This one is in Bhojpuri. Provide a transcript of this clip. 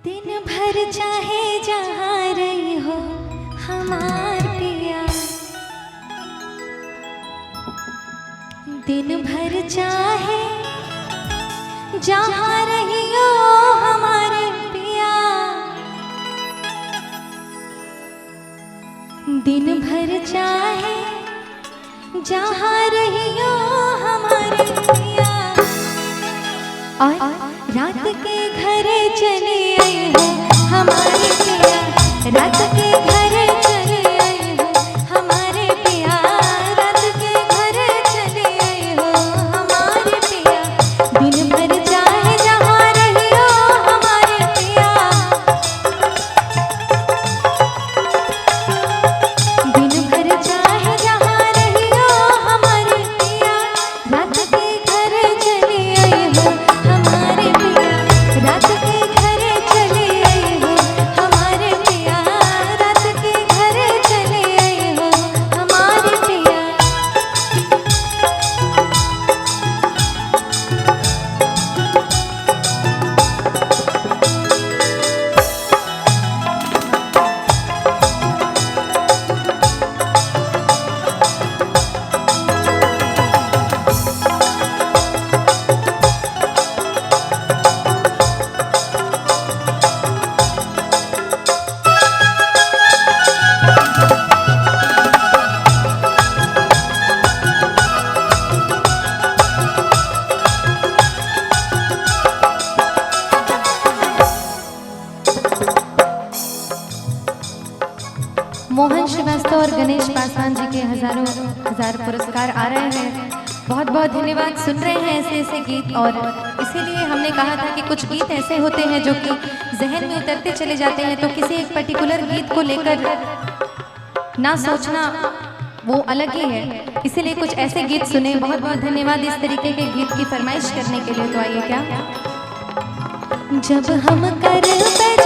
दिन भर चाहे जहाँ रही हो हमार पिया, दिन भर चाहे जहाँ रही हो हमारे पिया, दिन भर चाहे जहाँ रही हो हमारे पिया, और रात के घरे चले आए हो हमारे पिया, रात के घरे चले आए हो हमारे पिया, रात के घरे चले आए हो हमारे पिया, दिन भर चाहे जहाँ रही हो हमारे पिया, दिन भर चाहे जहाँ रही हो हमारे पिया, रात के घरे चले आए हो हमारे पिया, रात के घरे चले आए हो हमारे पिया, रात के घरे चले आए हो हमारे पिया। मोहन श्रीवास्तव और गणेश पासवान जी के हजारों पुरस्कार आ रहे हैं। बहुत बहुत धन्यवाद। सुन रहे हैं ऐसे ऐसे गीत, और इसीलिए हमने कहा था कि कुछ गीत ऐसे होते हैं जो कि जहन में उतरते चले जाते हैं, तो किसी एक पर्टिकुलर गीत को लेकर ना सोचना वो अलग ही है, इसीलिए कुछ ऐसे गीत सुने। बहुत बहुत धन्यवाद इस तरीके के गीत की फरमाइश करने के लिए। तो आइए क्या, जब हम कर